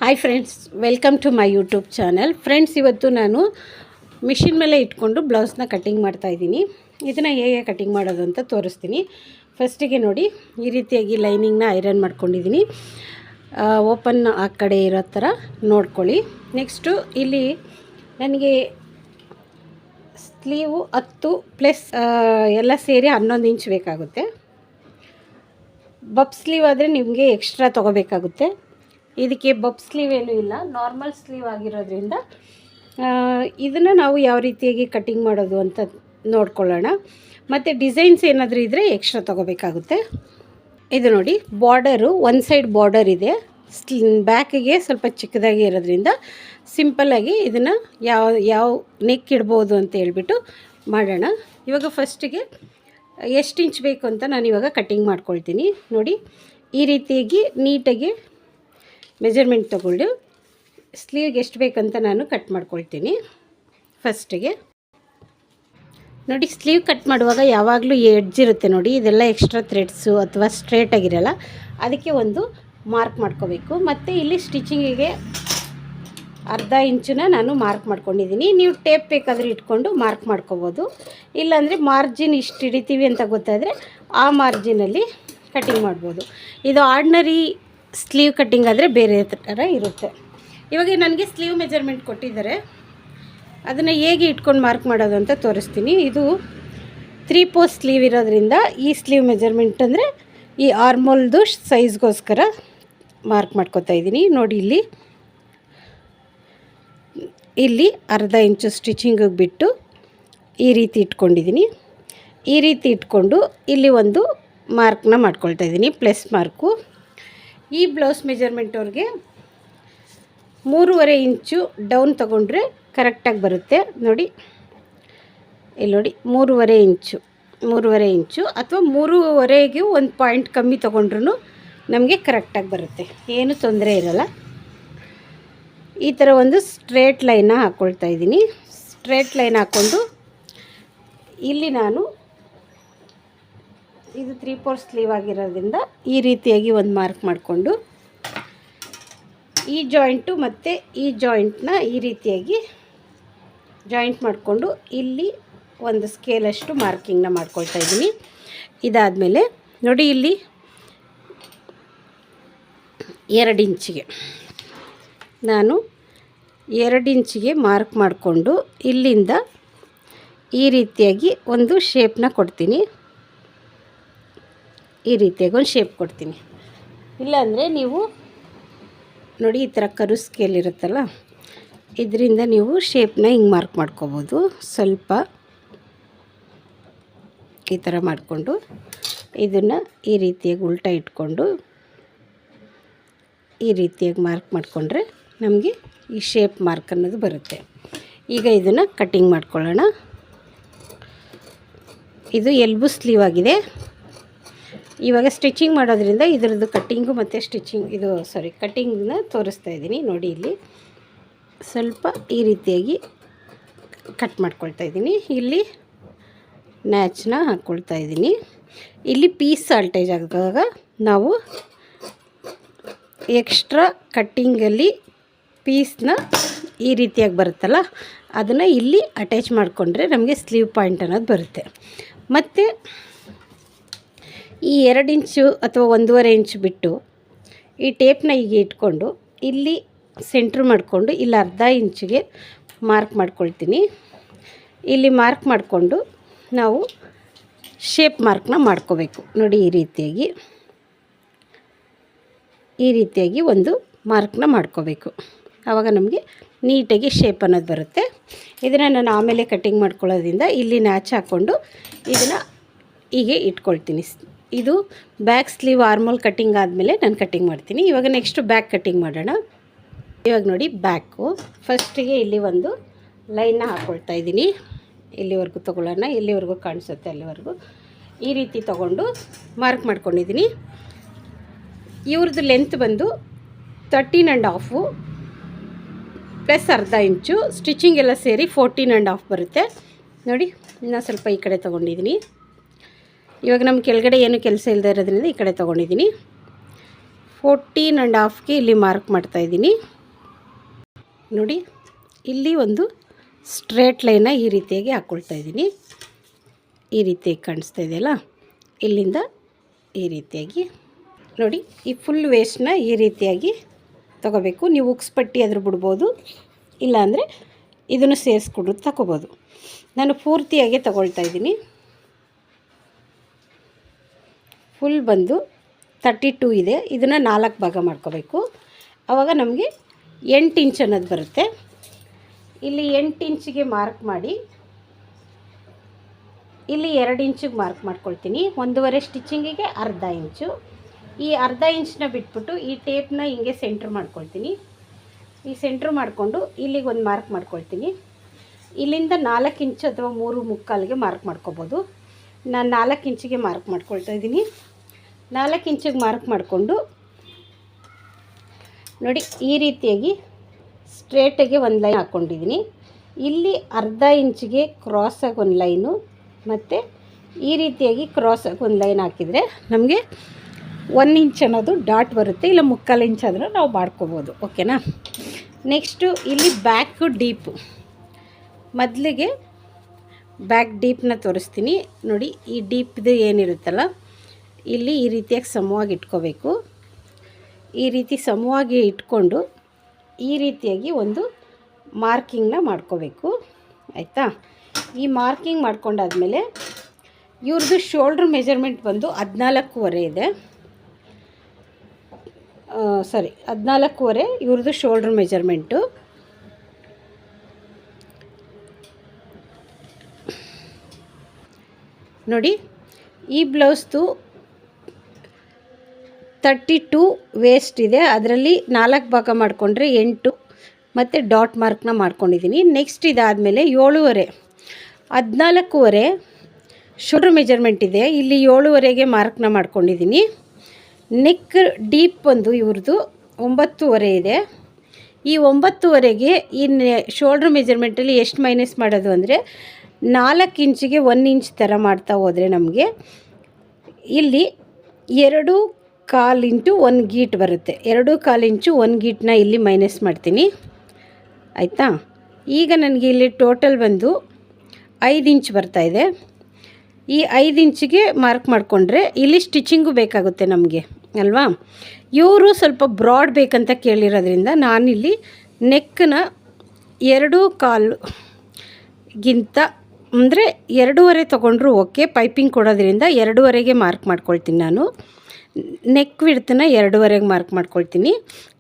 Hi friends, welcome to my YouTube channel. Friends, ಇವತ್ತು ನಾನು machine ಮೇಲೆ ಇಟ್ಕೊಂಡು ಬ್ಲೌಸ್ನ ಕಟ್ಟಿಂಗ್ ಮಾಡ್ತಾಯಿದ್ದೀನಿ. ಇದನ್ನು ಹೇಗೆ ಕಟ್ಟಿಂಗ್ ಮಾಡೋದು ಅಂತ ತೋರಿಸ್ತೀನಿ. ಫಸ್ಟಿಗೆ ನೋಡಿ, ಈ ರೀತಿಯಾಗಿ ಲೈನಿಂಗ್ನ ಐರನ್ ಮಾಡ್ಕೊಂಡಿದ್ದೀನಿ. ಓಪನ್ ಆ ಕಡೆ ಇರೋ ಥರ ನೋಡ್ಕೊಳ್ಳಿ. ನೆಕ್ಸ್ಟು ಇಲ್ಲಿ ನನಗೆ ಸ್ಲೀವು 10 ಪ್ಲಸ್ ಎಲ್ಲ ಸೇರಿ 11 ಇಂಚ್ ಬೇಕಾಗುತ್ತೆ. ಬಬ್ ಸ್ಲೀವ್ ಆದರೆ ನಿಮಗೆ ಎಕ್ಸ್ಟ್ರಾ ತೊಗೋಬೇಕಾಗುತ್ತೆ. ಇದಕ್ಕೆ ಬಬ್ ಸ್ಲೀವ್ ಏನೂ ಇಲ್ಲ, ನಾರ್ಮಲ್ ಸ್ಲೀವ್ ಆಗಿರೋದ್ರಿಂದ ಇದನ್ನು ನಾವು ಯಾವ ರೀತಿಯಾಗಿ ಕಟ್ಟಿಂಗ್ ಮಾಡೋದು ಅಂತ ನೋಡ್ಕೊಳ್ಳೋಣ. ಮತ್ತು ಡಿಸೈನ್ಸ್ ಏನಾದರೂ ಇದ್ದರೆ ಎಕ್ಸ್ಟ್ರಾ ತೊಗೋಬೇಕಾಗುತ್ತೆ. ಇದು ನೋಡಿ, ಬಾರ್ಡರು ಒಂದು ಸೈಡ್ ಬಾರ್ಡರ್ ಇದೆ, ಬ್ಯಾಕಿಗೆ ಸ್ವಲ್ಪ ಚಿಕ್ಕದಾಗಿ ಇರೋದ್ರಿಂದ ಸಿಂಪಲ್ಲಾಗಿ ಇದನ್ನು ಯಾವ ನೆಕ್ ಇಡ್ಬೋದು ಅಂತ ಹೇಳ್ಬಿಟ್ಟು ಮಾಡೋಣ. ಇವಾಗ ಫಸ್ಟಿಗೆ ಎಷ್ಟು ಇಂಚ್ ಬೇಕು ಅಂತ ನಾನು ಇವಾಗ ಕಟ್ಟಿಂಗ್ ಮಾಡ್ಕೊಳ್ತೀನಿ. ನೋಡಿ, ಈ ರೀತಿಯಾಗಿ ನೀಟಾಗಿ ಮೆಜರ್ಮೆಂಟ್ ತೊಗೊಂಡು ಸ್ಲೀವ್ಗೆ ಎಷ್ಟು ಬೇಕಂತ ನಾನು ಕಟ್ ಮಾಡ್ಕೊಳ್ತೀನಿ. ಫಸ್ಟಿಗೆ ನೋಡಿ, ಸ್ಲೀವ್ ಕಟ್ ಮಾಡುವಾಗ ಯಾವಾಗಲೂ ಎಡ್ಜ್ ಇರುತ್ತೆ ನೋಡಿ, ಇದೆಲ್ಲ ಎಕ್ಸ್ಟ್ರಾ ಥ್ರೆಡ್ಸು ಅಥವಾ ಸ್ಟ್ರೇಟಾಗಿರಲ್ಲ, ಅದಕ್ಕೆ ಒಂದು ಮಾರ್ಕ್ ಮಾಡ್ಕೋಬೇಕು. ಮತ್ತು ಇಲ್ಲಿ ಸ್ಟಿಚಿಂಗಿಗೆ ಅರ್ಧ ಇಂಚನ್ನ ನಾನು ಮಾರ್ಕ್ ಮಾಡ್ಕೊಂಡಿದ್ದೀನಿ. ನೀವು ಟೇಪ್ ಬೇಕಾದರೂ ಇಟ್ಕೊಂಡು ಮಾರ್ಕ್ ಮಾಡ್ಕೋಬೋದು. ಇಲ್ಲಾಂದರೆ ಮಾರ್ಜಿನ್ ಇಷ್ಟು ಹಿಡಿತೀವಿ ಅಂತ ಗೊತ್ತಾದರೆ ಆ ಮಾರ್ಜಿನಲ್ಲಿ ಕಟ್ಟಿಂಗ್ ಮಾಡ್ಬೋದು. ಇದು ಆರ್ಡಿನರಿ ಸ್ಲೀವ್ ಕಟ್ಟಿಂಗ್ ಆದರೆ ಬೇರೆ ಥರ ಇರುತ್ತೆ. ಇವಾಗ ನನಗೆ ಸ್ಲೀವ್ ಮೆಜರ್ಮೆಂಟ್ ಕೊಟ್ಟಿದ್ದಾರೆ, ಅದನ್ನು ಹೇಗೆ ಇಟ್ಕೊಂಡು ಮಾರ್ಕ್ ಮಾಡೋದು ಅಂತ ತೋರಿಸ್ತೀನಿ. ಇದು 3/4 ಸ್ಲೀವ್ ಇರೋದ್ರಿಂದ ಈ ಸ್ಲೀವ್ ಮೆಜರ್ಮೆಂಟ್ ಅಂದರೆ ಈ ಆರ್ಮೋಲ್ದು ಸೈಜ್ಗೋಸ್ಕರ ಮಾರ್ಕ್ ಮಾಡ್ಕೊತಾ ಇದ್ದೀನಿ. ನೋಡಿ, ಇಲ್ಲಿ ಅರ್ಧ ಇಂಚು ಸ್ಟಿಚಿಂಗಿಗೆ ಬಿಟ್ಟು ಈ ರೀತಿ ಇಟ್ಕೊಂಡಿದ್ದೀನಿ. ಈ ರೀತಿ ಇಟ್ಕೊಂಡು ಇಲ್ಲಿ ಒಂದು ಮಾರ್ಕ್ನ ಮಾಡ್ಕೊಳ್ತಾ ಇದ್ದೀನಿ, ಪ್ಲಸ್ ಮಾರ್ಕು. ಈ ಬ್ಲೌಸ್ ಮೆಜರ್ಮೆಂಟ್ ಅವ್ರಿಗೆ 3.5 ಇಂಚು ಡೌನ್ ತೊಗೊಂಡ್ರೆ ಕರೆಕ್ಟಾಗಿ ಬರುತ್ತೆ. ನೋಡಿ, ಇಲ್ಲಿ ನೋಡಿ, 3.5 ಇಂಚು ಅಥವಾ 3.5ಗೆ ಒಂದು ಪಾಯಿಂಟ್ ಕಮ್ಮಿ ತೊಗೊಂಡ್ರೂ ನಮಗೆ ಕರೆಕ್ಟಾಗಿ ಬರುತ್ತೆ, ಏನು ತೊಂದರೆ ಇರಲ್ಲ. ಈ ಥರ ಒಂದು ಸ್ಟ್ರೇಟ್ ಲೈನ್ನ ಹಾಕ್ಕೊಳ್ತಾ ಇದ್ದೀನಿ. ಸ್ಟ್ರೇಟ್ ಲೈನ್ ಹಾಕ್ಕೊಂಡು ಇಲ್ಲಿ ನಾನು ಇದು 3/4 ಸ್ಲೀವ್ ಆಗಿರೋದ್ರಿಂದ ಈ ರೀತಿಯಾಗಿ ಒಂದು ಮಾರ್ಕ್ ಮಾಡಿಕೊಂಡು ಈ ಜಾಯಿಂಟು ಮತ್ತು ಈ ಜಾಯಿಂಟ್ನ ಈ ರೀತಿಯಾಗಿ ಜಾಯಿಂಟ್ ಮಾಡಿಕೊಂಡು ಇಲ್ಲಿ ಒಂದು ಸ್ಕೇಲಷ್ಟು ಮಾರ್ಕಿಂಗ್ನ ಮಾಡ್ಕೊಳ್ತಾ ಇದ್ದೀನಿ. ಇದಾದಮೇಲೆ ನೋಡಿ, ಇಲ್ಲಿ 2 ಇಂಚಿಗೆ ನಾನು 2 ಇಂಚಿಗೆ ಮಾರ್ಕ್ ಮಾಡಿಕೊಂಡು ಇಲ್ಲಿಂದ ಈ ರೀತಿಯಾಗಿ ಒಂದು ಶೇಪ್ನ ಕೊಡ್ತೀನಿ. ಈ ರೀತಿಯಾಗಿ ಒಂದು ಶೇಪ್ ಕೊಡ್ತೀನಿ. ಇಲ್ಲಾಂದರೆ ನೀವು ನೋಡಿ, ಈ ಥರ ಕರು ಸ್ಕೇಲ್ ಇರುತ್ತಲ್ಲ, ಇದರಿಂದ ನೀವು ಶೇಪ್ನ ಹಿಂಗೆ ಮಾರ್ಕ್ ಮಾಡ್ಕೋಬೋದು. ಸ್ವಲ್ಪ ಈ ಥರ ಮಾಡಿಕೊಂಡು ಇದನ್ನು ಈ ರೀತಿಯಾಗಿ ಉಲ್ಟಾ ಇಟ್ಕೊಂಡು ಈ ರೀತಿಯಾಗಿ ಮಾರ್ಕ್ ಮಾಡಿಕೊಂಡ್ರೆ ನಮಗೆ ಈ ಶೇಪ್ ಮಾರ್ಕ್ ಅನ್ನೋದು ಬರುತ್ತೆ. ಈಗ ಇದನ್ನು ಕಟ್ಟಿಂಗ್ ಮಾಡ್ಕೊಳ್ಳೋಣ. ಇದು ಎಲ್ಬೋ ಸ್ಲೀವ್ ಆಗಿದೆ. ಇವಾಗ ಸ್ಟಿಚಿಂಗ್ ಮಾಡೋದ್ರಿಂದ ಇದರದ್ದು ಕಟ್ಟಿಂಗು ಮತ್ತು ಕಟ್ಟಿಂಗನ್ನ ತೋರಿಸ್ತಾ ಇದ್ದೀನಿ. ನೋಡಿ, ಇಲ್ಲಿ ಸ್ವಲ್ಪ ಈ ರೀತಿಯಾಗಿ ಕಟ್ ಮಾಡ್ಕೊಳ್ತಾ ಇದ್ದೀನಿ. ಇಲ್ಲಿ ನ್ಯಾಚನ್ನ ಹಾಕ್ಕೊಳ್ತಾ ಇದ್ದೀನಿ. ಇಲ್ಲಿ ಪೀಸ್ ಸಾಲ್ಟೇಜ್ ಆಗುವಾಗ ನಾವು ಎಕ್ಸ್ಟ್ರಾ ಕಟ್ಟಿಂಗಲ್ಲಿ ಪೀಸ್ನ ಈ ರೀತಿಯಾಗಿ ಬರುತ್ತಲ್ಲ, ಅದನ್ನು ಇಲ್ಲಿ ಅಟ್ಯಾಚ್ ಮಾಡಿಕೊಂಡ್ರೆ ನಮಗೆ ಸ್ಲೀವ್ ಪಾಯಿಂಟ್ ಅನ್ನೋದು ಬರುತ್ತೆ. ಮತ್ತು ಈ 2 ಇಂಚು ಅಥವಾ 1.5 ಇಂಚು ಬಿಟ್ಟು ಈ ಟೇಪ್ನ ಹೀಗೆ ಇಟ್ಕೊಂಡು ಇಲ್ಲಿ ಸೆಂಟ್ರ್ ಮಾಡಿಕೊಂಡು ಇಲ್ಲಿ ಅರ್ಧ ಇಂಚಿಗೆ ಮಾರ್ಕ್ ಮಾಡ್ಕೊಳ್ತೀನಿ. ಇಲ್ಲಿ ಮಾರ್ಕ್ ಮಾಡಿಕೊಂಡು ನಾವು ಶೇಪ್ ಮಾರ್ಕ್ನ ಮಾಡ್ಕೋಬೇಕು. ನೋಡಿ, ಈ ರೀತಿಯಾಗಿ ಒಂದು ಮಾರ್ಕ್ನ ಮಾಡ್ಕೋಬೇಕು. ಆವಾಗ ನಮಗೆ ನೀಟಾಗಿ ಶೇಪ್ ಅನ್ನೋದು ಬರುತ್ತೆ. ಇದನ್ನು ನಾನು ಆಮೇಲೆ ಕಟ್ಟಿಂಗ್ ಮಾಡ್ಕೊಳ್ಳೋದ್ರಿಂದ ಇಲ್ಲಿ ನ್ಯಾಚ್ ಹಾಕ್ಕೊಂಡು ಇದನ್ನು ಹೀಗೆ ಇಟ್ಕೊಳ್ತೀನಿ. ಇದು ಬ್ಯಾಕ್ ಸ್ಲೀವ್ ಆರ್ಮೋಲ್ ಕಟ್ಟಿಂಗ್ ಆದಮೇಲೆ ನಾನು ಕಟ್ಟಿಂಗ್ ಮಾಡ್ತೀನಿ. ಇವಾಗ ನೆಕ್ಸ್ಟು ಬ್ಯಾಕ್ ಕಟ್ಟಿಂಗ್ ಮಾಡೋಣ. ಇವಾಗ ನೋಡಿ, ಬ್ಯಾಕು ಫಸ್ಟಿಗೆ ಇಲ್ಲಿ ಒಂದು ಲೈನ್ನ ಹಾಕ್ಕೊಳ್ತಾ ಇದ್ದೀನಿ. ಇಲ್ಲಿವರೆಗೂ ತೊಗೊಳ್ಳೋಣ, ಎಲ್ಲಿವರೆಗೂ ಕಾಣಿಸುತ್ತೆ ಅಲ್ಲಿವರೆಗೂ ಈ ರೀತಿ ತೊಗೊಂಡು ಮಾರ್ಕ್ ಮಾಡ್ಕೊಂಡಿದ್ದೀನಿ. ಇವ್ರದ್ದು ಲೆಂತ್ ಬಂದು 13.5 ಪ್ಲಸ್ ಅರ್ಧ ಇಂಚು, ಸ್ಟಿಚಿಂಗ್ ಎಲ್ಲ ಸೇರಿ 14.5 ಬರುತ್ತೆ. ನೋಡಿ, ಇನ್ನೂ ಸ್ವಲ್ಪ ಈ ಕಡೆ ತೊಗೊಂಡಿದ್ದೀನಿ. ಇವಾಗ ನಮ್ಮ ಕೆಳಗಡೆ ಏನು ಕೆಲಸ ಇಲ್ಲದೆ ಇರೋದ್ರಿಂದ ಈ ಕಡೆ ತೊಗೊಂಡಿದ್ದೀನಿ. 14.5ಗೆ ಇಲ್ಲಿ ಮಾರ್ಕ್ ಮಾಡ್ತಾಯಿದ್ದೀನಿ. ನೋಡಿ, ಇಲ್ಲಿ ಒಂದು ಸ್ಟ್ರೇಟ್ ಲೈನ ಈ ರೀತಿಯಾಗಿ ಹಾಕ್ಕೊಳ್ತಾ ಇದ್ದೀನಿ. ಈ ರೀತಿಯಾಗಿ ಕಾಣಿಸ್ತಾ ಇದೆಯಲ್ಲ, ಇಲ್ಲಿಂದ ಈ ರೀತಿಯಾಗಿ ನೋಡಿ, ಈ ಫುಲ್ ವೇಸ್ಟ್ನ ಈ ರೀತಿಯಾಗಿ ತೊಗೋಬೇಕು. ನೀವು ಉಕ್ಸ್ ಪಟ್ಟಿ ಆದರೂ ಬಿಡ್ಬೋದು, ಇಲ್ಲಾಂದರೆ ಇದನ್ನು ಸೇರಿಸ್ಕೊಂಡು ತಗೋಬೋದು. ನಾನು ಪೂರ್ತಿಯಾಗಿ ತಗೊಳ್ತಾ ಇದ್ದೀನಿ. ಫುಲ್ ಬಂದು 32 ಇದೆ. ಇದನ್ನು 4 ಭಾಗ ಮಾಡ್ಕೋಬೇಕು. ಆವಾಗ ನಮಗೆ 8 ಇಂಚ್ ಅನ್ನೋದು ಬರುತ್ತೆ. ಇಲ್ಲಿ 8 ಇಂಚಿಗೆ ಮಾರ್ಕ್ ಮಾಡಿ, ಇಲ್ಲಿ 2 ಇಂಚಿಗೆ ಮಾರ್ಕ್ ಮಾಡ್ಕೊಳ್ತೀನಿ. 1.5 ಸ್ಟಿಚಿಂಗಿಗೆ ಅರ್ಧ ಇಂಚು. ಈ ಅರ್ಧ ಇಂಚನ್ನ ಬಿಟ್ಬಿಟ್ಟು ಈ ಟೇಪ್ನ ಹಿಂಗೆ ಸೆಂಟ್ರ್ ಮಾಡ್ಕೊಳ್ತೀನಿ. ಈ ಸೆಂಟ್ರ್ ಮಾಡಿಕೊಂಡು ಇಲ್ಲಿಗೆ ಒಂದು ಮಾರ್ಕ್ ಮಾಡ್ಕೊಳ್ತೀನಿ. ಇಲ್ಲಿಂದ 4 ಇಂಚು ಅಥವಾ 3.25ಗೆ ಮಾರ್ಕ್ ಮಾಡ್ಕೋಬೋದು. ನಾನು 4 ಇಂಚಿಗೆ ಮಾರ್ಕ್ ಮಾಡ್ಕೊಳ್ತಾ ಇದ್ದೀನಿ. 4 ಇಂಚಿಗೆ ಮಾರ್ಕ್ ಮಾಡಿಕೊಂಡು ನೋಡಿ, ಈ ರೀತಿಯಾಗಿ ಸ್ಟ್ರೇಟಾಗಿ ಒಂದು ಲೈನ್ ಹಾಕ್ಕೊಂಡಿದ್ದೀನಿ. ಇಲ್ಲಿ ಅರ್ಧ ಇಂಚಿಗೆ ಕ್ರಾಸಾಗಿ ಒಂದು ಲೈನು, ಮತ್ತು ಈ ರೀತಿಯಾಗಿ ಕ್ರಾಸಾಗಿ ಒಂದು ಲೈನ್ ಹಾಕಿದರೆ ನಮಗೆ 1 ಇಂಚ್ ಅನ್ನೋದು ಡಾಟ್ ಬರುತ್ತೆ. ಇಲ್ಲ 3/4 ಇಂಚ್ ಆದರೂ ನಾವು ಮಾಡ್ಕೋಬೋದು. ಓಕೆನಾ. ನೆಕ್ಸ್ಟು ಇಲ್ಲಿ ಬ್ಯಾಕು ಡೀಪು, ಮೊದಲಿಗೆ ಬ್ಯಾಕ್ ಡೀಪ್ನ ತೋರಿಸ್ತೀನಿ. ನೋಡಿ, ಈ ಡೀಪ್ದು ಏನಿರುತ್ತಲ್ಲ, ಇಲ್ಲಿ ಈ ರೀತಿಯಾಗಿ ಸಮವಾಗಿ ಇಟ್ಕೋಬೇಕು. ಈ ರೀತಿ ಸಮವಾಗಿ ಇಟ್ಕೊಂಡು ಈ ರೀತಿಯಾಗಿ ಒಂದು ಮಾರ್ಕಿಂಗ್ನ ಮಾಡ್ಕೋಬೇಕು. ಆಯಿತಾ. ಈ ಮಾರ್ಕಿಂಗ್ ಮಾಡ್ಕೊಂಡಾದಮೇಲೆ ಇವ್ರದ್ದು ಶೋಲ್ಡ್ರ್ ಮೆಜರ್ಮೆಂಟ್ ಬಂದು 14.5 ಇದೆ. 14.5 ಇವ್ರದ್ದು ಶೋಲ್ಡ್ರ್ ಮೆಜರ್ಮೆಂಟು. ನೋಡಿ, ಈ ಬ್ಲೌಸ್ದು 32 ವೇಸ್ಟ್ ಇದೆ. ಅದರಲ್ಲಿ 4 ಭಾಗ ಮಾಡಿಕೊಂಡ್ರೆ 8 ಮತ್ತು ಡಾಟ್ ಮಾರ್ಕ್ನ ಮಾಡ್ಕೊಂಡಿದ್ದೀನಿ. ನೆಕ್ಸ್ಟ್ ಇದಾದಮೇಲೆ 7.5 14.5 ಶೋಲ್ಡ್ರ್ ಮೆಜರ್ಮೆಂಟ್ ಇದೆ. ಇಲ್ಲಿ 7.5ಗೆ ಮಾರ್ಕ್ನ ಮಾಡ್ಕೊಂಡಿದ್ದೀನಿ. ನೆಕ್ ಡೀಪ್ ಬಂದು ಇವ್ರದ್ದು 9.5 ಇದೆ. ಈ 9.5ಗೆ ಈ ಶೋಲ್ಡ್ರ್ ಮೆಜರ್ಮೆಂಟಲ್ಲಿ ಎಷ್ಟು ಮೈನಸ್ ಮಾಡೋದು ಅಂದರೆ 4 ಇಂಚಿಗೆ 1 ಇಂಚ್ ಥರ ಮಾಡ್ತಾ ಹೋದರೆ ನಮಗೆ ಇಲ್ಲಿ 2.25 ಇಂಟು 1 ಗೀಟ್ ಬರುತ್ತೆ. 2.25 ಇಂಚು 1 ಗೀಟನ್ನ ಇಲ್ಲಿ ಮೈನಸ್ ಮಾಡ್ತೀನಿ. ಆಯಿತಾ. ಈಗ ನನಗೆ ಇಲ್ಲಿ ಟೋಟಲ್ ಬಂದು 5 ಇಂಚ್ ಬರ್ತಾಯಿದೆ. ಈ 5 ಇಂಚಿಗೆ ಮಾರ್ಕ್ ಮಾಡಿಕೊಂಡ್ರೆ ಇಲ್ಲಿ ಸ್ಟಿಚಿಂಗು ಬೇಕಾಗುತ್ತೆ ನಮಗೆ ಅಲ್ವಾ. ಇವರು ಸ್ವಲ್ಪ ಬ್ರಾಡ್ ಬೇಕಂತ ಕೇಳಿರೋದ್ರಿಂದ ನಾನಿಲ್ಲಿ ನೆಕ್ಕನ್ನ 2.25ಗಿಂತ ಅಂದರೆ 2.5 ತೊಗೊಂಡ್ರು ಓಕೆ. ಪೈಪಿಂಗ್ ಕೊಡೋದ್ರಿಂದ 2.5ಗೆ ಮಾರ್ಕ್ ಮಾಡ್ಕೊಳ್ತೀನಿ. ನಾನು ನೆಕ್ ವಿಡ್ತನ್ನ 2.5ಗೆ ಮಾರ್ಕ್ ಮಾಡ್ಕೊಳ್ತೀನಿ.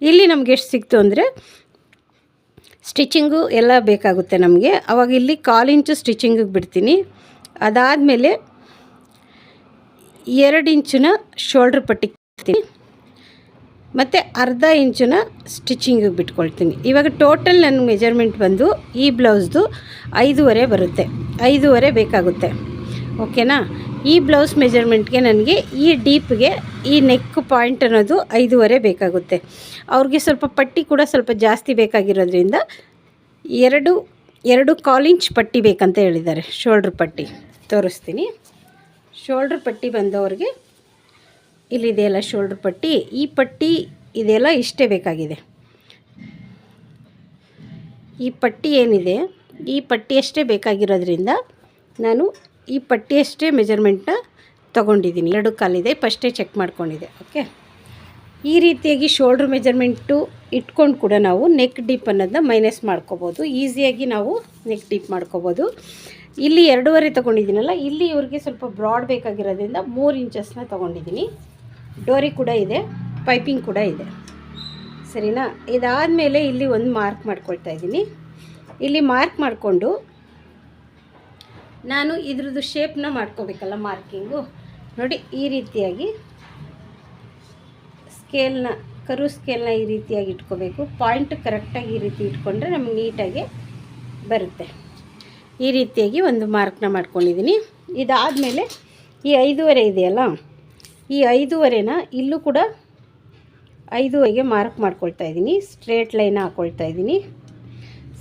ಇಲ್ಲಿ ನಮಗೆ ಎಷ್ಟು ಸಿಕ್ತು ಅಂದರೆ ಸ್ಟಿಚಿಂಗು ಎಲ್ಲ ಬೇಕಾಗುತ್ತೆ ನಮಗೆ. ಆವಾಗ ಇಲ್ಲಿ 1/4 ಇಂಚು ಸ್ಟಿಚಿಂಗಿಗೆ ಬಿಡ್ತೀನಿ. ಅದಾದಮೇಲೆ 2 ಇಂಚಿನ ಶೋಲ್ಡ್ರ್ ಪಟ್ಟಿ ಮತ್ತು ಅರ್ಧ ಇಂಚನ್ನ ಸ್ಟಿಚಿಂಗಿಗೆ ಬಿಟ್ಕೊಳ್ತೀನಿ. ಇವಾಗ ಟೋಟಲ್ ನನ್ನ ಮೆಜರ್ಮೆಂಟ್ ಬಂದು ಈ ಬ್ಲೌಸ್ದು 5.5 ಬರುತ್ತೆ. 5.5 ಬೇಕಾಗುತ್ತೆ. ಓಕೆನಾ. ಈ ಬ್ಲೌಸ್ ಮೆಜರ್ಮೆಂಟ್ಗೆ ನನಗೆ ಈ ಡೀಪ್ಗೆ ಈ ನೆಕ್ ಪಾಯಿಂಟ್ ಅನ್ನೋದು 5.5 ಬೇಕಾಗುತ್ತೆ. ಅವ್ರಿಗೆ ಸ್ವಲ್ಪ ಪಟ್ಟಿ ಕೂಡ ಸ್ವಲ್ಪ ಜಾಸ್ತಿ ಬೇಕಾಗಿರೋದ್ರಿಂದ 2.25 ಇಂಚ್ ಪಟ್ಟಿ ಬೇಕಂತ ಹೇಳಿದ್ದಾರೆ. ಶೋಲ್ಡ್ರ್ ಪಟ್ಟಿ ತೋರಿಸ್ತೀನಿ. ಶೋಲ್ಡ್ರ್ ಪಟ್ಟಿ ಬಂದವ್ರಿಗೆ ಇಲ್ಲಿದೆಯಲ್ಲ ಶೋಲ್ಡ್ರ್ ಪಟ್ಟಿ, ಈ ಪಟ್ಟಿ ಇದೆಲ್ಲ ಇಷ್ಟೇ ಬೇಕಾಗಿದೆ. ಈ ಪಟ್ಟಿ ಏನಿದೆ ಈ ಪಟ್ಟಿಯಷ್ಟೇ ಬೇಕಾಗಿರೋದ್ರಿಂದ ನಾನು ಈ ಪಟ್ಟಿಯಷ್ಟೇ ಮೆಜರ್ಮೆಂಟ್ನ ತೊಗೊಂಡಿದ್ದೀನಿ. 2.25 ಇದೆ, ಫಸ್ಟೇ ಚೆಕ್ ಮಾಡ್ಕೊಂಡಿದ್ದೆ. ಓಕೆ. ಈ ರೀತಿಯಾಗಿ ಶೋಲ್ಡ್ರ್ ಮೆಜರ್ಮೆಂಟು ಇಟ್ಕೊಂಡು ಕೂಡ ನಾವು ನೆಕ್ ಡೀಪ್ ಅನ್ನೋದನ್ನ ಮೈನಸ್ ಮಾಡ್ಕೋಬೋದು. ಈಸಿಯಾಗಿ ನಾವು ನೆಕ್ ಡೀಪ್ ಮಾಡ್ಕೋಬೋದು. ಇಲ್ಲಿ 2.5 ತೊಗೊಂಡಿದ್ದೀನಲ್ಲ, ಇಲ್ಲಿ ಇವ್ರಿಗೆ ಸ್ವಲ್ಪ ಬ್ರಾಡ್ ಬೇಕಾಗಿರೋದ್ರಿಂದ 3 ಇಂಚಸ್ನ ತೊಗೊಂಡಿದ್ದೀನಿ. ಡೋರಿ ಕೂಡ ಇದೆ, ಪೈಪಿಂಗ್ ಕೂಡ ಇದೆ. ಸರಿನಾ. ಇದಾದಮೇಲೆ ಇಲ್ಲಿ ಒಂದು ಮಾರ್ಕ್ ಮಾಡ್ಕೊಳ್ತಾ ಇದ್ದೀನಿ. ಇಲ್ಲಿ ಮಾರ್ಕ್ ಮಾಡಿಕೊಂಡು ನಾನು ಇದ್ರದ್ದು ಶೇಪ್ನ ಮಾಡ್ಕೋಬೇಕಲ್ಲ ಮಾರ್ಕಿಂಗು. ನೋಡಿ, ಈ ರೀತಿಯಾಗಿ ಸ್ಕೇಲ್ನ ಕರು ಸ್ಕೇಲ್ನ ಈ ರೀತಿಯಾಗಿ ಇಟ್ಕೋಬೇಕು. ಪಾಯಿಂಟ್ ಕರೆಕ್ಟಾಗಿ ಈ ರೀತಿ ಇಟ್ಕೊಂಡ್ರೆ ನಮಗೆ ನೀಟಾಗಿ ಬರುತ್ತೆ. ಈ ರೀತಿಯಾಗಿ ಒಂದು ಮಾರ್ಕ್ನ ಮಾಡ್ಕೊಂಡಿದ್ದೀನಿ. ಇದಾದಮೇಲೆ ಈ 5.5 ಇದೆಯಲ್ಲ, ಈ 5.5ನ ಇಲ್ಲೂ ಕೂಡ 5.5ಗೆ ಮಾರ್ಕ್ ಮಾಡ್ಕೊಳ್ತಾ ಇದ್ದೀನಿ. ಸ್ಟ್ರೇಟ್ ಲೈನ್ ಹಾಕ್ಕೊಳ್ತಾ ಇದ್ದೀನಿ.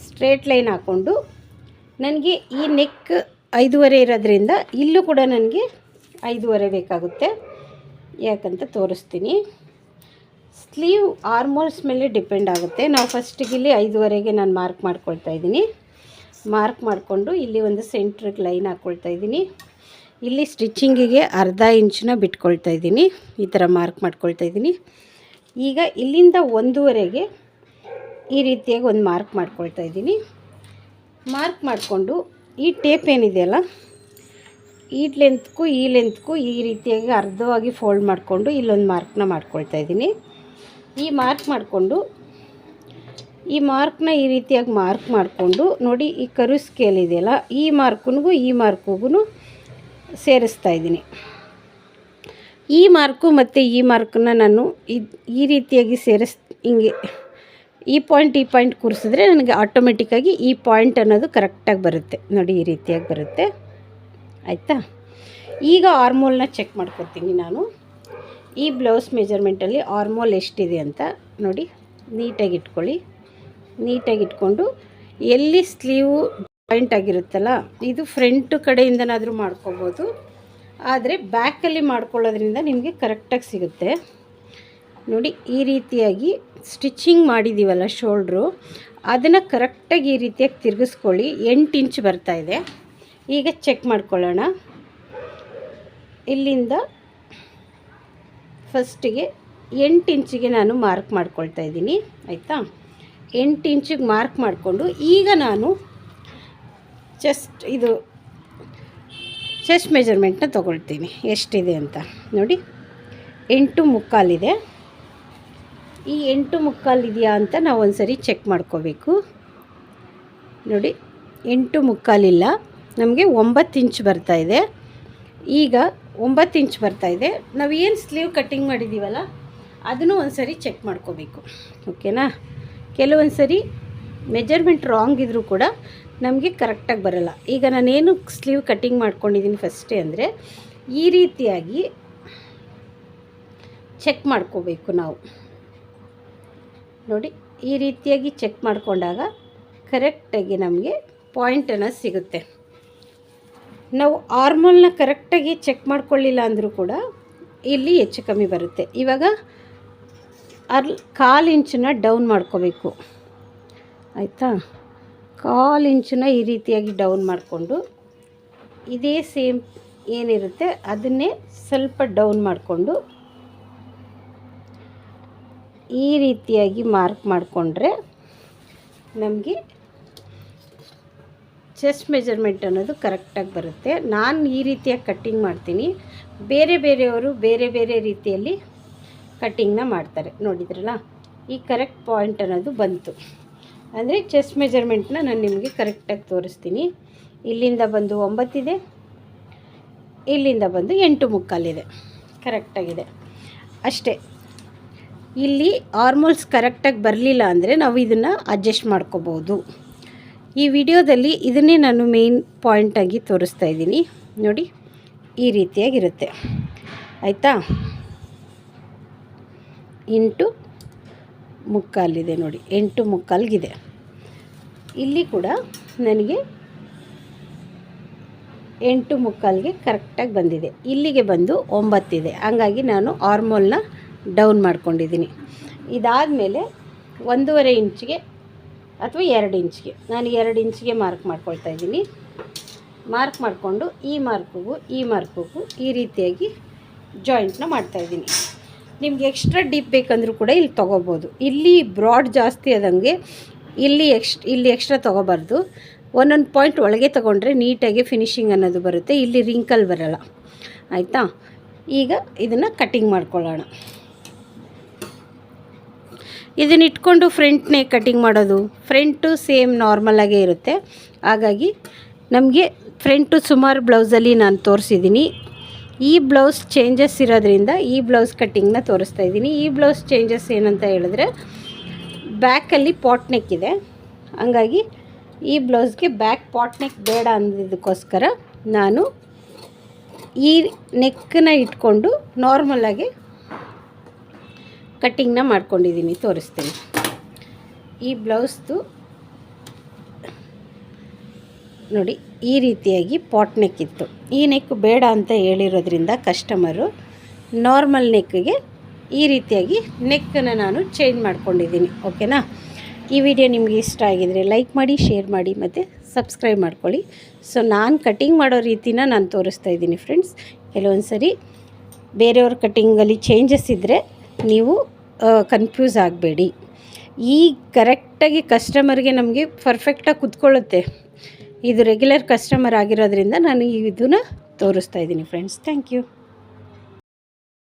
ಸ್ಟ್ರೇಟ್ ಲೈನ್ ಹಾಕ್ಕೊಂಡು ನನಗೆ ಈ ನೆಕ್ 5.5 ಇರೋದ್ರಿಂದ ಇಲ್ಲೂ ಕೂಡ ನನಗೆ 5.5 ಬೇಕಾಗುತ್ತೆ. ಯಾಕಂತ ತೋರಿಸ್ತೀನಿ. ಸ್ಲೀವ್ ಆರ್ಮೋಲ್ಸ್ ಮೇಲೆ ಡಿಪೆಂಡ್ ಆಗುತ್ತೆ. ನಾವು ಫಸ್ಟಿಗೆ ಇಲ್ಲಿ 5ವರೆಗೆ ನಾನು ಮಾರ್ಕ್ ಮಾಡ್ಕೊಳ್ತಾ ಇದ್ದೀನಿ. ಮಾರ್ಕ್ ಮಾಡಿಕೊಂಡು ಇಲ್ಲಿ ಒಂದು ಸೆಂಟ್ರಿಗೆ ಲೈನ್ ಹಾಕ್ಕೊಳ್ತಾ ಇದ್ದೀನಿ. ಇಲ್ಲಿ ಸ್ಟಿಚಿಂಗಿಗೆ ಅರ್ಧ ಇಂಚನ್ನ ಬಿಟ್ಕೊಳ್ತಾ ಇದ್ದೀನಿ. ಈ ಥರ ಮಾರ್ಕ್ ಮಾಡ್ಕೊಳ್ತಾ ಇದ್ದೀನಿ. ಈಗ ಇಲ್ಲಿಂದ 1ವರೆಗೆ ಈ ರೀತಿಯಾಗಿ ಒಂದು ಮಾರ್ಕ್ ಮಾಡ್ಕೊಳ್ತಾ ಇದ್ದೀನಿ. ಮಾರ್ಕ್ ಮಾಡಿಕೊಂಡು ಈ ಟೇಪ್ ಏನಿದೆಯಲ್ಲ, ಈ ಲೆಂತ್ಗೂ ಈ ರೀತಿಯಾಗಿ ಅರ್ಧವಾಗಿ ಫೋಲ್ಡ್ ಮಾಡಿಕೊಂಡು ಇಲ್ಲೊಂದು ಮಾರ್ಕ್ನ ಮಾಡ್ಕೊಳ್ತಾ ಇದ್ದೀನಿ. ಈ ಮಾರ್ಕ್ ಮಾಡಿಕೊಂಡು ಈ ಮಾರ್ಕ್ನ ಈ ರೀತಿಯಾಗಿ ಮಾರ್ಕ್ ಮಾಡಿಕೊಂಡು ನೋಡಿ, ಈ ಕರು ಸ್ಕೇಲ್ ಇದೆಯಲ್ಲ, ಈ ಮಾರ್ಕ್ಗೂ ಸೇರಿಸ್ತಾ ಇದ್ದೀನಿ. ಈ ಮಾರ್ಕು ಮತ್ತು ಈ ಮಾರ್ಕನ್ನ ನಾನು ಈ ರೀತಿಯಾಗಿ ಹಿಂಗೆ ಈ ಪಾಯಿಂಟ್ ಕೂರಿಸಿದ್ರೆ ನನಗೆ ಆಟೋಮೆಟಿಕ್ಕಾಗಿ ಈ ಪಾಯಿಂಟ್ ಅನ್ನೋದು ಕರೆಕ್ಟಾಗಿ ಬರುತ್ತೆ. ನೋಡಿ, ಈ ರೀತಿಯಾಗಿ ಬರುತ್ತೆ. ಆಯಿತಾ? ಈಗ ಆರ್ಮೋಲ್ನ ಚೆಕ್ ಮಾಡ್ಕೊತೀನಿ ನಾನು. ಈ ಬ್ಲೌಸ್ ಮೆಜರ್ಮೆಂಟಲ್ಲಿ ಆರ್ಮೋಲ್ ಎಷ್ಟಿದೆ ಅಂತ ನೋಡಿ, ನೀಟಾಗಿ ಇಟ್ಕೊಳ್ಳಿ. ನೀಟಾಗಿ ಇಟ್ಕೊಂಡು ಎಲ್ಲಿ ಸ್ಲೀವು ಜಾಯಿಂಟ್ ಆಗಿರುತ್ತಲ್ಲ, ಇದು ಫ್ರಂಟ್ ಕಡೆಯಿಂದನಾದರೂ ಮಾಡ್ಕೋಬೋದು, ಆದರೆ ಬ್ಯಾಕಲ್ಲಿ ಮಾಡ್ಕೊಳ್ಳೋದ್ರಿಂದ ನಿಮಗೆ ಕರೆಕ್ಟಾಗಿ ಸಿಗುತ್ತೆ. ನೋಡಿ, ಈ ರೀತಿಯಾಗಿ ಸ್ಟಿಚಿಂಗ್ ಮಾಡಿದ್ದೀವಲ್ಲ ಶೋಲ್ಡ್ರು, ಅದನ್ನು ಕರೆಕ್ಟಾಗಿ ಈ ರೀತಿಯಾಗಿ ತಿರುಗಿಸ್ಕೊಳ್ಳಿ. 8 ಇಂಚ್ ಬರ್ತಾಯಿದೆ. ಈಗ ಚೆಕ್ ಮಾಡ್ಕೊಳ್ಳೋಣ. ಇಲ್ಲಿಂದ ಫಸ್ಟಿಗೆ 8 ಇಂಚಿಗೆ ನಾನು ಮಾರ್ಕ್ ಮಾಡ್ಕೊಳ್ತಾ ಇದ್ದೀನಿ. ಆಯಿತಾ? 8 ಇಂಚಿಗೆ ಮಾರ್ಕ್ ಮಾಡಿಕೊಂಡು ಈಗ ನಾನು ಚೆಸ್ಟ್ ಮೆಜರ್ಮೆಂಟ್ನ ತೊಗೊಳ್ತೀನಿ ಎಷ್ಟಿದೆ ಅಂತ. ನೋಡಿ, 8.75 ಇದೆ. ಈ 8.75 ಇದೆಯಾ ಅಂತ ನಾವು ಒಂದು ಸರಿ ಚೆಕ್ ಮಾಡ್ಕೋಬೇಕು. ನೋಡಿ, 8.75 ಇಲ್ಲ, ನಮಗೆ 9 ಇಂಚ್ ಬರ್ತಾಯಿದೆ. ಈಗ 9 ಇಂಚ್ ಬರ್ತಾಯಿದೆ. ನಾವು ಏನು ಸ್ಲೀವ್ ಕಟ್ಟಿಂಗ್ ಮಾಡಿದ್ದೀವಲ್ಲ ಅದನ್ನು ಒಂದು ಸರಿ ಚೆಕ್ ಮಾಡ್ಕೋಬೇಕು. ಓಕೆನಾ? ಕೆಲವೊಂದು ಸರಿ ಮೆಜರ್ಮೆಂಟ್ ರಾಂಗ್ ಇದ್ದರೂ ಕೂಡ ನಮಗೆ ಕರೆಕ್ಟಾಗಿ ಬರೋಲ್ಲ. ಈಗ ನಾನೇನು ಸ್ಲೀವ್ ಕಟ್ಟಿಂಗ್ ಮಾಡ್ಕೊಂಡಿದ್ದೀನಿ ಫಸ್ಟೇ ಅಂದರೆ ಈ ರೀತಿಯಾಗಿ ಚೆಕ್ ಮಾಡ್ಕೋಬೇಕು ನಾವು. ನೋಡಿ, ಈ ರೀತಿಯಾಗಿ ಚೆಕ್ ಮಾಡಿಕೊಂಡಾಗ ಕರೆಕ್ಟಾಗಿ ನಮಗೆ ಪಾಯಿಂಟನ್ನು ಸಿಗುತ್ತೆ. ನಾವು ಆರ್ಮೋಲ್ನ ಕರೆಕ್ಟಾಗಿ ಚೆಕ್ ಮಾಡ್ಕೊಳ್ಳಿಲ್ಲ ಅಂದರೂ ಕೂಡ ಇಲ್ಲಿ ಹೆಚ್ಚು ಕಮ್ಮಿ ಬರುತ್ತೆ. ಇವಾಗ 1/4 ಇಂಚನ್ನ ಡೌನ್ ಮಾಡ್ಕೋಬೇಕು. ಆಯಿತಾ? 1/4 ಇಂಚನ್ನ ಈ ರೀತಿಯಾಗಿ ಡೌನ್ ಮಾಡಿಕೊಂಡು ಇದೇ ಸೇಮ್ ಏನಿರುತ್ತೆ ಅದನ್ನೇ ಸ್ವಲ್ಪ ಡೌನ್ ಮಾಡಿಕೊಂಡು ಈ ರೀತಿಯಾಗಿ ಮಾರ್ಕ್ ಮಾಡಿಕೊಂಡ್ರೆ ನಮಗೆ ಚೆಸ್ಟ್ ಮೆಜರ್ಮೆಂಟ್ ಅನ್ನೋದು ಕರೆಕ್ಟಾಗಿ ಬರುತ್ತೆ. ನಾನು ಈ ರೀತಿಯಾಗಿ ಕಟ್ಟಿಂಗ್ ಮಾಡ್ತೀನಿ. ಬೇರೆಯವರು ಬೇರೆ ಬೇರೆ ರೀತಿಯಲ್ಲಿ ಕಟ್ಟಿಂಗ್ನ ಮಾಡ್ತಾರೆ. ನೋಡಿದ್ರಲ್ಲ, ಈ ಕರೆಕ್ಟ್ ಪಾಯಿಂಟ್ ಅನ್ನೋದು ಬಂತು ಅಂದರೆ ಚೆಸ್ಟ್ ಮೆಜರ್ಮೆಂಟ್ನ ನಾನು ನಿಮಗೆ ಕರೆಕ್ಟಾಗಿ ತೋರಿಸ್ತೀನಿ. ಇಲ್ಲಿಂದ ಬಂದು 9 ಇದೆ, ಇಲ್ಲಿಂದ ಬಂದು 8.75 ಇದೆ. ಕರೆಕ್ಟಾಗಿದೆ ಅಷ್ಟೇ. ಇಲ್ಲಿ ಆರ್ಮೋಲ್ಸ್ ಕರೆಕ್ಟಾಗಿ ಬರಲಿಲ್ಲ ಅಂದರೆ ನಾವು ಇದನ್ನು ಅಡ್ಜಸ್ಟ್ ಮಾಡ್ಕೋಬೋದು. ಈ ವಿಡಿಯೋದಲ್ಲಿ ಇದನ್ನೇ ನಾನು ಮೇನ್ ಪಾಯಿಂಟಾಗಿ ತೋರಿಸ್ತಾ ಇದ್ದೀನಿ. ನೋಡಿ, ಈ ರೀತಿಯಾಗಿರುತ್ತೆ. ಆಯಿತಾ? 8.75 ಇದೆ. ನೋಡಿ, 8.75 ಇಲ್ಲಿ ಕೂಡ ನನಗೆ 8.75ಗೆ ಕರೆಕ್ಟಾಗಿ ಬಂದಿದೆ. ಇಲ್ಲಿಗೆ ಬಂದು 9 ಇದೆ. ಹಂಗಾಗಿ ನಾನು ಆರ್ಮೋಲ್ನ ಡೌನ್ ಮಾಡ್ಕೊಂಡಿದ್ದೀನಿ. ಇದಾದಮೇಲೆ 1.5 ಇಂಚಿಗೆ ಅಥವಾ 2 ಇಂಚಿಗೆ ನಾನು 2 ಇಂಚಿಗೆ ಮಾರ್ಕ್ ಮಾಡ್ಕೊಳ್ತಾ ಇದ್ದೀನಿ. ಮಾರ್ಕ್ ಮಾಡಿಕೊಂಡು ಈ ಮಾರ್ಕಿಗೂ ಈ ರೀತಿಯಾಗಿ ಜಾಯಿಂಟ್ನ ಮಾಡ್ತಾಯಿದ್ದೀನಿ. ನಿಮ್ಗೆ ಎಕ್ಸ್ಟ್ರಾ ಡೀಪ್ ಬೇಕಂದ್ರೂ ಕೂಡ ಇಲ್ಲಿ ತೊಗೋಬೋದು. ಇಲ್ಲಿ ಬ್ರಾಡ್ ಜಾಸ್ತಿ ಆದಂಗೆ ಇಲ್ಲಿ ಎಕ್ಸ್ಟ್ರಾ ತೊಗೋಬಾರ್ದು. ಒಂದೊಂದು ಪಾಯಿಂಟ್ ಒಳಗೆ ತೊಗೊಂಡ್ರೆ ನೀಟಾಗಿ ಫಿನಿಶಿಂಗ್ ಅನ್ನೋದು ಬರುತ್ತೆ. ಇಲ್ಲಿ ರಿಂಕಲ್ ಬರೋಲ್ಲ. ಆಯಿತಾ? ಈಗ ಇದನ್ನು ಕಟ್ಟಿಂಗ್ ಮಾಡ್ಕೊಳ್ಳೋಣ. ಇದನ್ನ ಇಟ್ಕೊಂಡು ಫ್ರಂಟ್ನೇ ಕಟ್ಟಿಂಗ್ ಮಾಡೋದು. ಫ್ರಂಟು ಸೇಮ್ ನಾರ್ಮಲಾಗೇ ಇರುತ್ತೆ. ಹಾಗಾಗಿ ನಮಗೆ ಫ್ರಂಟು ಸುಮಾರು ಬ್ಲೌಸಲ್ಲಿ ನಾನು ತೋರಿಸಿದ್ದೀನಿ. ಈ ಬ್ಲೌಸ್ ಚೇಂಜಸ್ ಇರೋದ್ರಿಂದ ಈ ಬ್ಲೌಸ್ ಕಟ್ಟಿಂಗ್ನ ತೋರಿಸ್ತಾ ಇದ್ದೀನಿ. ಈ ಬ್ಲೌಸ್ ಚೇಂಜಸ್ ಏನಂತ ಹೇಳಿದ್ರೆ ಬ್ಯಾಕಲ್ಲಿ ಪಾಟ್ ನೆಕ್ ಇದೆ. ಹಂಗಾಗಿ ಈ ಬ್ಲೌಸ್ಗೆ ಬ್ಯಾಕ್ ಪಾಟ್ ನೆಕ್ ಬೇಡ ಅಂದಿದ್ದಕ್ಕೋಸ್ಕರ ನಾನು ಈ ನೆಕ್ಕನ್ನ ಇಟ್ಕೊಂಡು ನಾರ್ಮಲಾಗಿ ಕಟ್ಟಿಂಗ್ನ ಮಾಡ್ಕೊಂಡಿದ್ದೀನಿ. ತೋರಿಸ್ತೀನಿ. ಈ ಬ್ಲೌಸ್ದು ನೋಡಿ, ಈ ರೀತಿಯಾಗಿ ಪಾಟ್ ನೆಕ್ ಇತ್ತು. ಈ ನೆಕ್ ಬೇಡ ಅಂತ ಹೇಳಿರೋದ್ರಿಂದ ಕಸ್ಟಮರು ನಾರ್ಮಲ್ ನೆಕ್ಗೆ ಈ ರೀತಿಯಾಗಿ ನೆಕ್ಕನ್ನು ನಾನು ಚೇಂಜ್ ಮಾಡ್ಕೊಂಡಿದ್ದೀನಿ. ಓಕೆನಾ? ಈ ವಿಡಿಯೋ ನಿಮಗೆ ಇಷ್ಟ ಆಗಿದರೆ ಲೈಕ್ ಮಾಡಿ, ಶೇರ್ ಮಾಡಿ ಮತ್ತು ಸಬ್ಸ್ಕ್ರೈಬ್ ಮಾಡ್ಕೊಳ್ಳಿ. ಸೊ ನಾನು ಕಟಿಂಗ್ ಮಾಡೋ ರೀತಿನ ನಾನು ತೋರಿಸ್ತಾ ಇದ್ದೀನಿ ಫ್ರೆಂಡ್ಸ್. ಕೆಲವೊಂದು ಸರಿ ಬೇರೆಯವ್ರ ಕಟಿಂಗಲ್ಲಿ ಚೇಂಜಸ್ ಇದ್ದರೆ ನೀವು ಕನ್ಫ್ಯೂಸ್ ಆಗಬೇಡಿ. ಈ ಕರೆಕ್ಟಾಗಿ ಕಸ್ಟಮರ್ಗೆ ನಮಗೆ ಪರ್ಫೆಕ್ಟಾಗಿ ಕುತ್ಕೊಳ್ಳುತ್ತೆ. ಇದು ರೆಗ್ಯುಲರ್ ಕಸ್ಟಮರ್ ಆಗಿರೋದ್ರಿಂದ ನಾನು ಇದನ್ನು ತೋರಿಸ್ತಾ ಇದ್ದೀನಿ ಫ್ರೆಂಡ್ಸ್. Thank you.